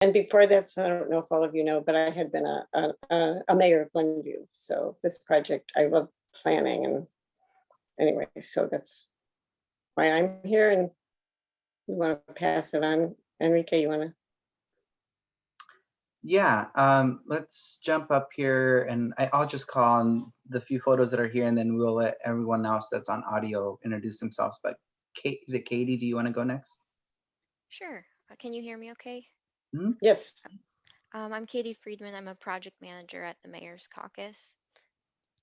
And before that, so I don't know if all of you know, but I had been a mayor of Glenview. So this project, I love planning, and anyway, so that's why I'm here, and we want to pass it on. Enrique, you want to? Yeah, let's jump up here, and I'll just call on the few photos that are here, and then we'll let everyone else that's on audio introduce themselves. But Kate, is it Katie? Do you want to go next? Sure. Can you hear me okay? Yes. I'm Katie Friedman. I'm a project manager at the Mayor's Caucus,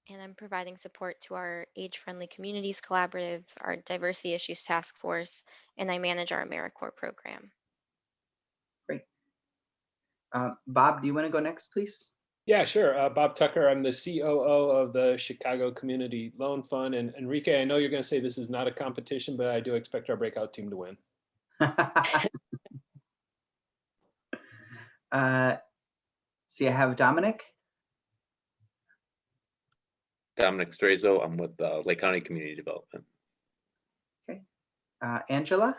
and I'm providing support to our Age-Friendly Communities Collaborative, our Diversity Issues Task Force, and I manage our AmeriCorps program. Great. Bob, do you want to go next, please? Yeah, sure. Bob Tucker, I'm the COO of the Chicago Community Loan Fund. And Enrique, I know you're going to say this is not a competition, but I do expect our breakout team to win. See, I have Dominic. Dominic Strazo. I'm with Lake County Community Development. Okay. Angela.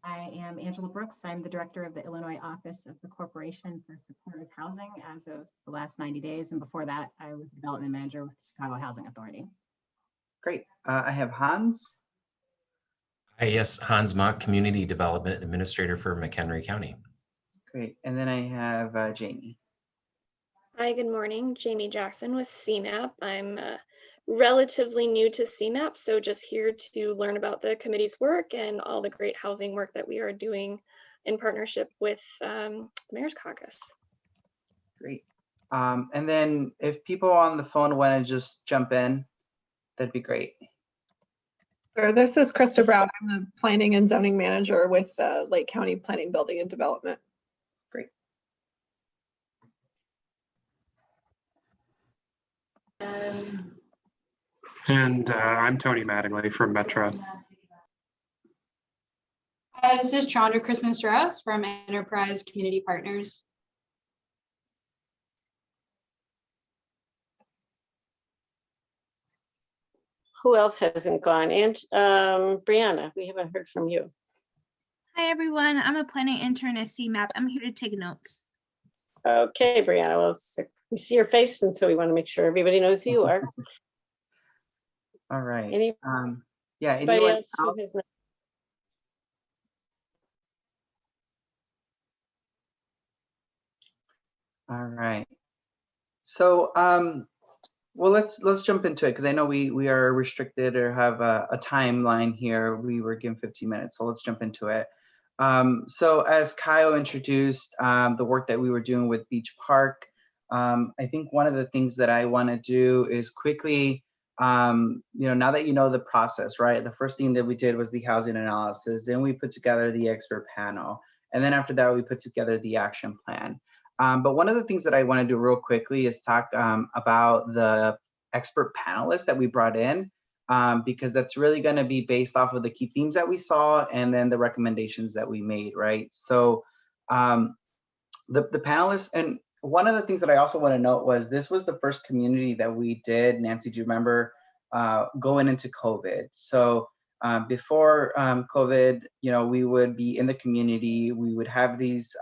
I am Angela Brooks. I'm the director of the Illinois Office of the Corporation for Supportive Housing as of the last 90 days. And before that, I was development manager with the Chicago Housing Authority. Great. I have Hans. Hi, yes, Hans Mock, Community Development Administrator for McHenry County. Great. And then I have Jamie. Hi, good morning. Jamie Jackson with CMAP. I'm relatively new to CMAP, so just here to learn about the committee's work and all the great housing work that we are doing in partnership with the Mayor's Caucus. Great. And then if people on the phone want to just jump in, that'd be great. Sure. This is Krista Brown. I'm the Planning and Zoning Manager with Lake County Planning, Building, and Development. Great. And I'm Tony Mattingly from Metro. This is Chandra Christmas-Strauss from Enterprise Community Partners. Who else hasn't gone? And Brianna, we haven't heard from you. Hi, everyone. I'm a planning intern at CMAP. I'm here to take notes. Okay, Brianna, well, we see your face, and so we want to make sure everybody knows who you are. All right. Anybody anyone else who has not? All right. So, well, let's jump into it because I know we are restricted or have a timeline here. We were given 15 minutes, so let's jump into it. So as Kyle introduced the work that we were doing with Beach Park, I think one of the things that I want to do is quickly, now that you know the process, right? The first thing that we did was the housing analysis. Then we put together the expert panel. And then after that, we put together the action plan. But one of the things that I want to do real quickly is talk about the expert panelists that we brought in, because that's really going to be based off of the key themes that we saw and then the recommendations that we made, right? So the panelists, and one of the things that I also want to note was this was the first community that we did, Nancy, do you remember, going into COVID? So before COVID, we would be in the community, we would have these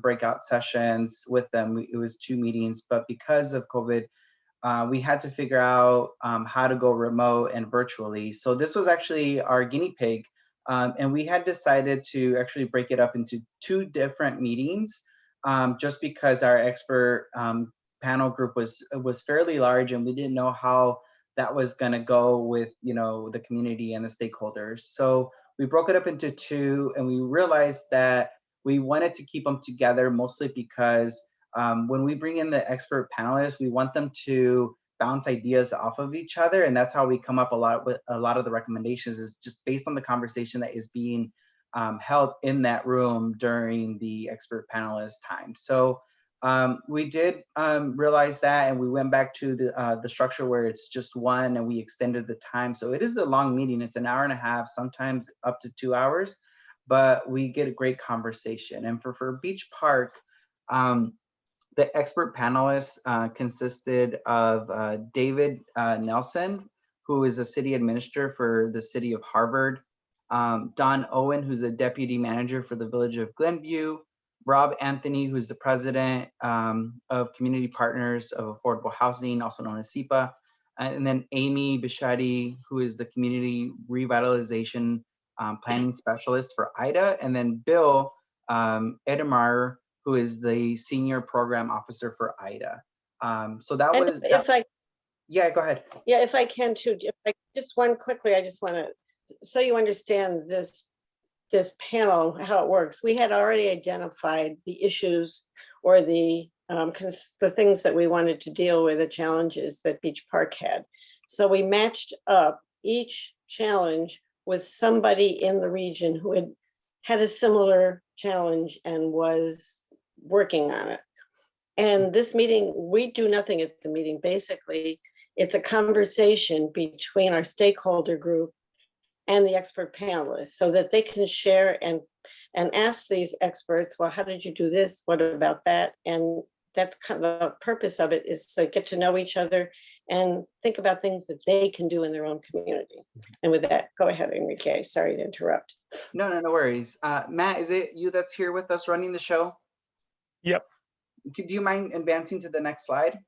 breakout sessions with them. It was 2 meetings, but because of COVID, we had to figure out how to go remote and virtually. So this was actually our guinea pig. And we had decided to actually break it up into 2 different meetings, just because our expert panel group was fairly large and we didn't know how that was going to go with the community and the stakeholders. So we broke it up into 2, and we realized that we wanted to keep them together mostly because when we bring in the expert panelists, we want them to bounce ideas off of each other, and that's how we come up with a lot of the recommendations is just based on the conversation that is being held in that room during the expert panelist time. So we did realize that, and we went back to the structure where it's just 1, and we extended the time. So it is a long meeting. It's an hour and a half, sometimes up to 2 hours, but we get a great conversation. And for Beach Park, the expert panelists consisted of David Nelson, who is a city administrator for the city of Harvard. Don Owen, who's a deputy manager for the village of Glenview, Rob Anthony, who's the president of Community Partners of Affordable Housing, also known as SEPA, and then Amy Bishadi, who is the Community Revitalization Planning Specialist for IDA, and then Bill Edemeyer, who is the Senior Program Officer for IDA. So that And was, if I, yeah, go ahead. yeah, if I can too, if I, just one quickly, I just want to, so you understand this panel, how it works. We had already identified the issues or the things that we wanted to deal with, the challenges that Beach Park had. So we matched up each challenge with somebody in the region who had a similar challenge and was working on it. And this meeting, we do nothing at the meeting. Basically, it's a conversation between our stakeholder group and the expert panelists so that they can share and ask these experts, well, how did you do this? What about that? And that's kind of the purpose of it, is to get to know each other and think about things that they can do in their own community. And with that, go ahead, Enrique. Sorry to interrupt. No worries. Matt, is it you that's here with us running the show? Yep. Do you mind advancing to the next slide?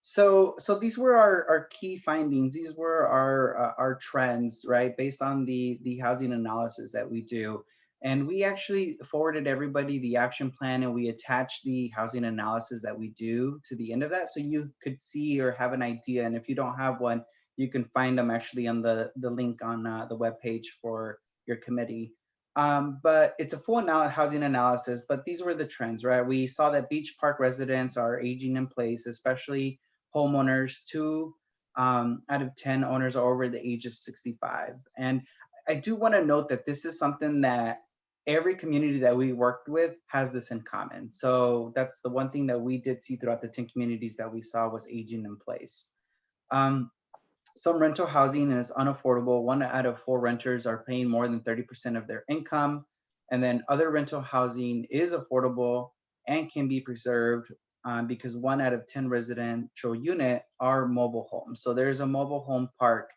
So these were our key findings. These were our trends, right? Based on the housing analysis that we do. And we actually forwarded everybody the action plan, and we attached the housing analysis that we do to the end of that, so you could see or have an idea. And if you don't have one, you can find them actually on the link on the webpage for your committee. But it's a full housing analysis, but these were the trends, right? We saw that Beach Park residents are aging in place, especially homeowners. 2 out of 10 owners are over the age of 65. And I do want to note that this is something that every community that we worked with has this in common. So that's the one thing that we did see throughout the 10 communities that we saw was aging in place. Some rental housing is unaffordable. 1 out of 4 renters are paying more than 30% of their income. And then other rental housing is affordable and can be preserved because 1 out of 10 residential unit are mobile homes. So there's a mobile home park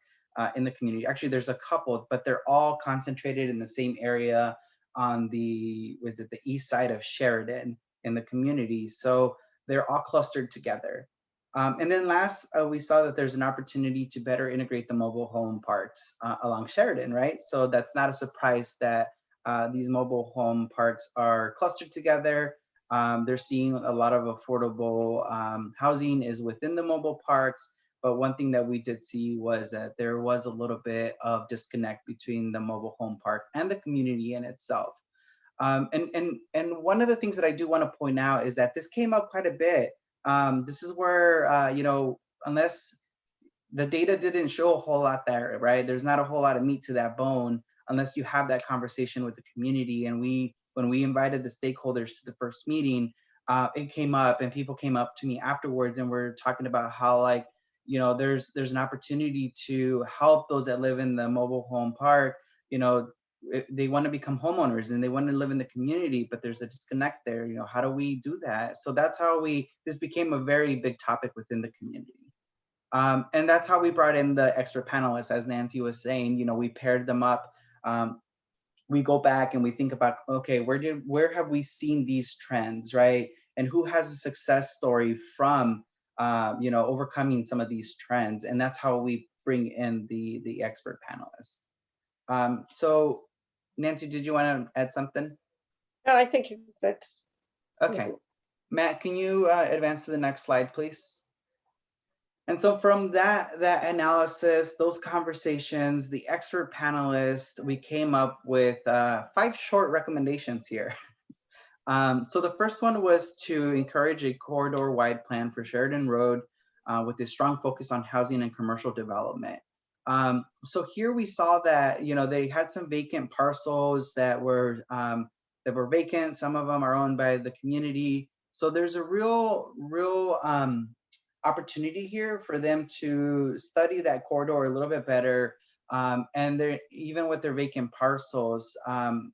in the community. Actually, there's a couple, but they're all concentrated in the same area on the east side of Sheridan in the community. So they're all clustered together. And then last, we saw that there's an opportunity to better integrate the mobile home parks along Sheridan, right? So that's not a surprise that these mobile home parks are clustered together. They're seeing a lot of affordable housing is within the mobile parks. But one thing that we did see was that there was a little bit of disconnect between the mobile home park and the community in itself. And one of the things that I do want to point out is that this came up quite a bit. This is where, unless the data didn't show a whole lot there, right? There's not a whole lot of meat to that bone unless you have that conversation with the community. And when we invited the stakeholders to the first meeting, it came up and people came up to me afterwards and we're talking about how, like, there's an opportunity to help those that live in the mobile home park. They want to become homeowners and they want to live in the community, but there's a disconnect there. How do we do that? So that's how this became a very big topic within the community. And that's how we brought in the expert panelists, as Nancy was saying. We paired them up. We go back and we think about, okay, where have we seen these trends, right? And who has a success story from overcoming some of these trends? And that's how we bring in the expert panelists. So Nancy, did you want to add something? No, I think that's okay. Matt, can you advance to the next slide, please? And so from that analysis, those conversations, the expert panelists, we came up with 5 short recommendations here. So the first one was to encourage a corridor-wide plan for Sheridan Road with a strong focus on housing and commercial development. So here we saw that they had some vacant parcels that were vacant. Some of them are owned by the community. So there's a real opportunity here for them to study that corridor a little bit better. And they're even with their vacant parcels,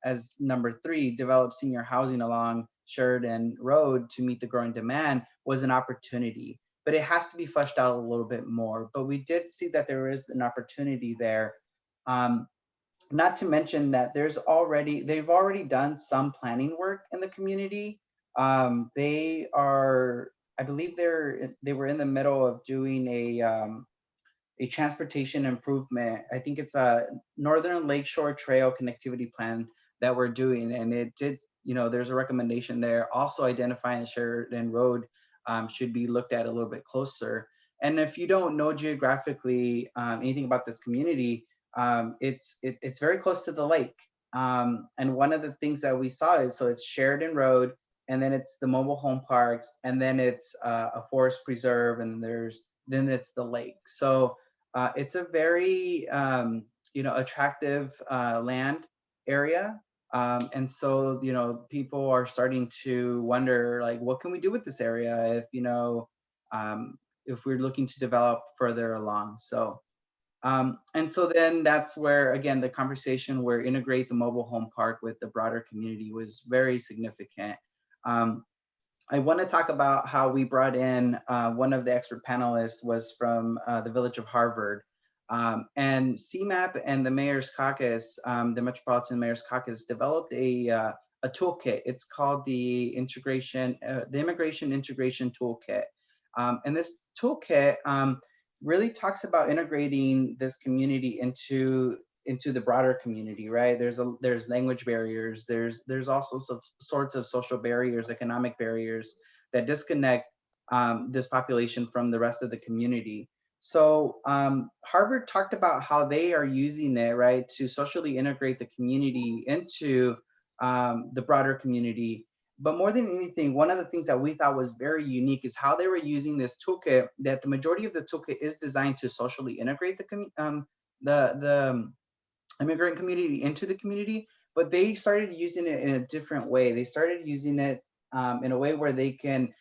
as number 3, develop senior housing along Sheridan Road to meet the growing demand was an opportunity. But it has to be fleshed out a little bit more. But we did see that there is an opportunity there. not to mention that they've already done some planning work in the community. They are, I believe they were in the middle of doing a transportation improvement. I think it's a Northern Lakeshore Trail connectivity plan that we're doing. And it did, there's a recommendation there. Also identifying Sheridan Road should be looked at a little bit closer. And if you don't know geographically anything about this community, it's very close to the lake. And one of the things that we saw is, so it's Sheridan Road, and then it's the mobile home parks, and then it's a forest preserve, and then it's the lake. So it's a very attractive land area. And so people are starting to wonder, like, what can we do with this area if we're looking to develop further along. So and so then that's where, again, the conversation where integrate the mobile home park with the broader community was very significant. I want to talk about how we brought in one of the expert panelists was from the village of Harvard. And CMAP and the Mayor's Caucus, the Metropolitan Mayor's Caucus, developed a toolkit. It's called the Immigration Integration Toolkit. And this toolkit really talks about integrating this community into the broader community, right? There's language barriers. There's also some sorts of social barriers, economic barriers that disconnect this population from the rest of the community. So Harvard talked about how they are using it, right, to socially integrate the community into the broader community. But more than anything, one of the things that we thought was very unique is how they were using this toolkit, that the majority of the toolkit is designed to socially integrate the immigrant community into the community, but they started using it in a different way. They started using it in a way where they can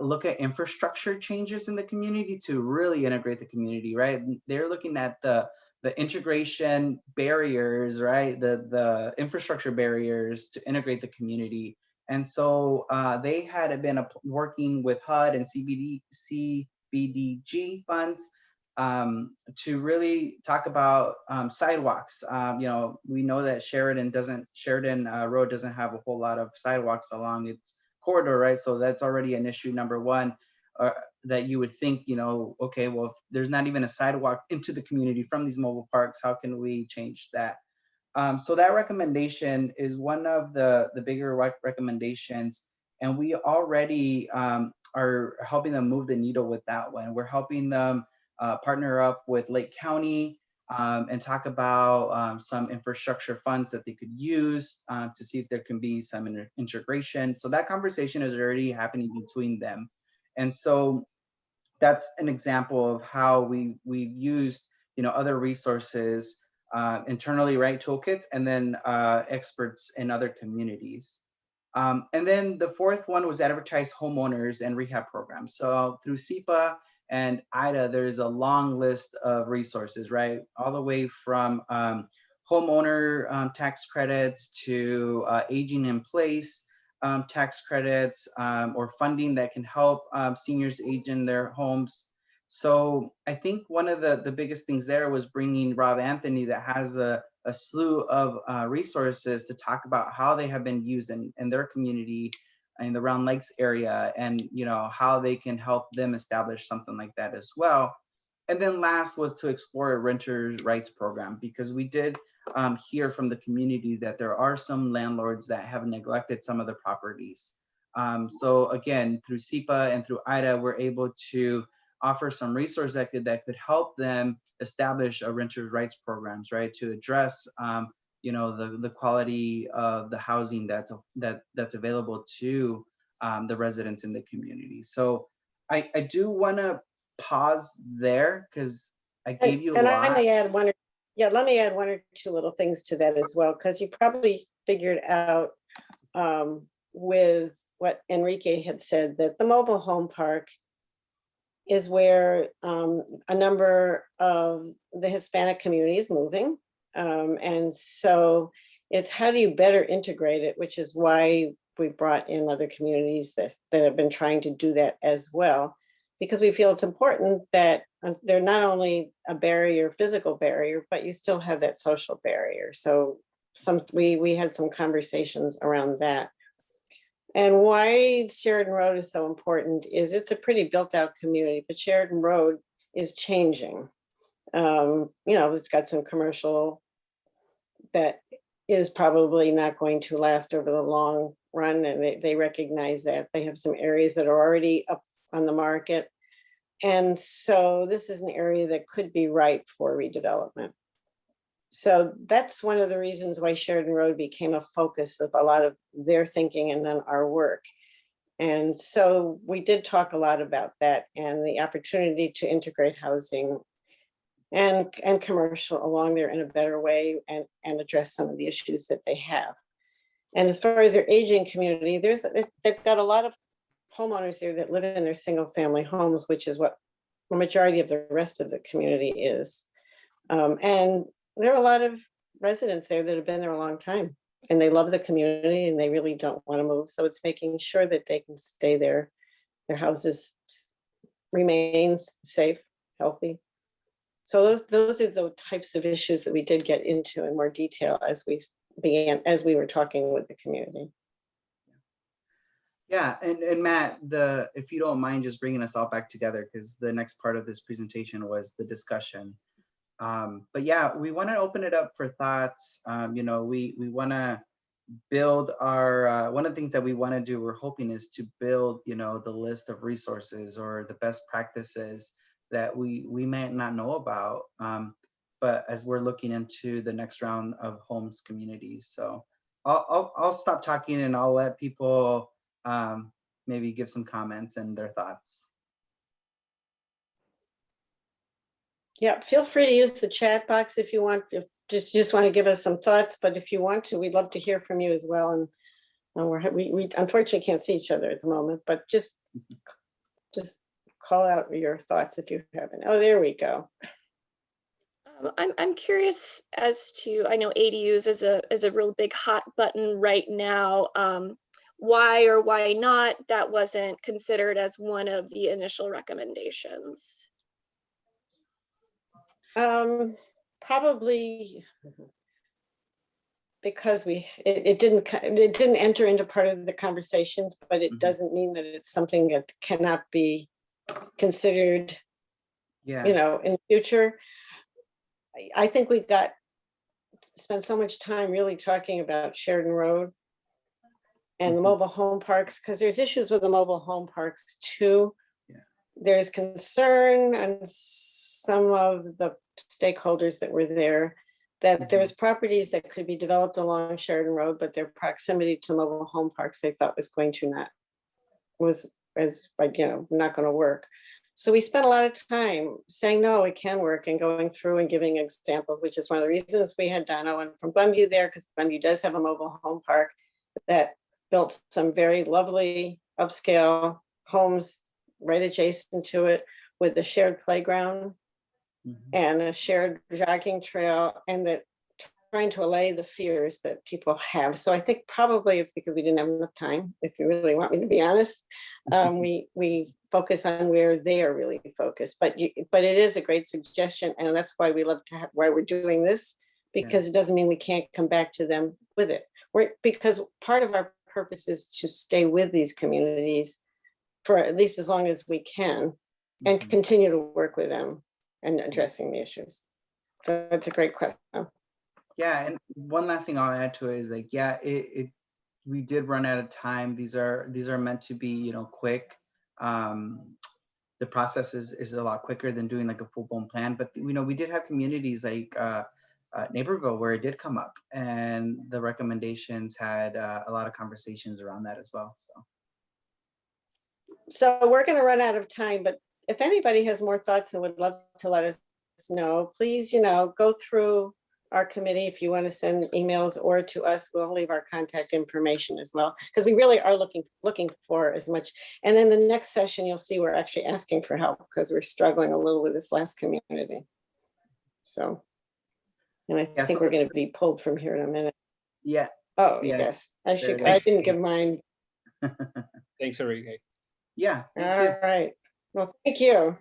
look at infrastructure changes in the community to really integrate the community, right? They're looking at the integration barriers, right? The infrastructure barriers to integrate the community. And so they had been working with HUD and CBDG funds to really talk about sidewalks. We know that Sheridan Road doesn't have a whole lot of sidewalks along its corridor, right? So that's already an issue number one, that you would think, okay, well, if there's not even a sidewalk into the community from these mobile parks, how can we change that? So that recommendation is one of the bigger recommendations, and we already are helping them move the needle with that one. We're helping them partner up with Lake County and talk about some infrastructure funds that they could use to see if there can be some integration. So that conversation is already happening between them. And so that's an example of how we've used other resources internally, right, toolkits, and then experts in other communities. And then the fourth one was advertise homeowners and rehab programs. So through SEPA and IDA, there's a long list of resources, right? All the way from homeowner tax credits to aging in place tax credits or funding that can help seniors age in their homes. So I think one of the biggest things there was bringing Rob Anthony, that has a slew of resources to talk about how they have been used in their community in the Round Lakes area, and how they can help them establish something like that as well. And then last was to explore a renters' rights program, because we did hear from the community that there are some landlords that have neglected some of the properties. So again, through SEPA and through IDA, we're able to offer some resources that could help them establish a renters' rights programs, right, to address the quality of the housing that's available to the residents in the community. So I do want to pause there because I gave you a lot. I may add let me add one or two little things to that as well, because you probably figured out with what Enrique had said, that the mobile home park is where a number of the Hispanic community is moving. And so it's how do you better integrate it, which is why we brought in other communities that have been trying to do that as well. because we feel it's important that they're not only a barrier, physical barrier, but you still have that social barrier. So we had some conversations around that. And why Sheridan Road is so important is it's a pretty built out community, but Sheridan Road is changing. It's got some commercial that is probably not going to last over the long run, and they recognize that. They have some areas that are already up on the market. And so this is an area that could be ripe for redevelopment. So that's one of the reasons why Sheridan Road became a focus of a lot of their thinking and then our work. And so we did talk a lot about that and the opportunity to integrate housing and commercial along there in a better way and address some of the issues that they have. And as far as their aging community, they've got a lot of homeowners here that live in their single family homes, which is what the majority of the rest of the community is. And there are a lot of residents there that have been there a long time and they love the community and they really don't want to move. So it's making sure that they can stay there. Their houses remains safe, healthy. So those are the types of issues that we did get into in more detail as we were talking with the community. Yeah, and Matt, if you don't mind just bringing us all back together, because the next part of this presentation was the discussion. But yeah, we want to open it up for thoughts. We want to build our, one of the things that we want to do, we're hoping is to build, the list of resources or the best practices that we might not know about. But as we're looking into the next round of homes communities. So I'll stop talking and I'll let people maybe give some comments and their thoughts. Yeah, feel free to use the chat box if you want, if just want to give us some thoughts, but if you want to, we'd love to hear from you as well. And we unfortunately can't see each other at the moment, but just call out your thoughts if you haven't. Oh, there we go. I'm curious as to, I know ADUs is a real big hot button right now. Why or why not that wasn't considered as one of the initial recommendations? Probably because it didn't enter into part of the conversations, but it doesn't mean that it's something that cannot be considered, in the future. I think we spent so much time really talking about Sheridan Road and the mobile home parks, because there's issues with the mobile home parks too. There's concern on some of the stakeholders that were there that there's properties that could be developed along Sheridan Road, but their proximity to mobile home parks they thought was not going to work. So we spent a lot of time saying, no, it can work, and going through and giving examples, which is one of the reasons we had Donna and from Glenview there, because Glenview does have a mobile home park that built some very lovely upscale homes right adjacent to it with a shared playground and a shared jogging trail, and that trying to allay the fears that people have. So I think probably it's because we didn't have enough time, if you really want me to be honest. We focus on where they are really focused, but it is a great suggestion, and that's why we love to have, why we're doing this, because it doesn't mean we can't come back to them with it. Because part of our purpose is to stay with these communities for at least as long as we can and continue to work with them and addressing the issues. So that's a great question. Yeah, and one last thing I'll add to it is we did run out of time. These are meant to be, quick. The process is a lot quicker than doing like a full-blown plan. But we did have communities like Naperville where it did come up, and the recommendations had a lot of conversations around that as well. So we're going to run out of time, but if anybody has more thoughts and would love to let us know, please, go through our committee. If you want to send emails or to us, we'll leave our contact information as well, because we really are looking for as much. And then the next session, you'll see we're actually asking for help because we're struggling a little with this last community. So, and I think we're going to be pulled from here in a minute. Yeah. Oh, yes. I didn't give mine. Thanks, Enrique. Yeah. All right. Well, thank you.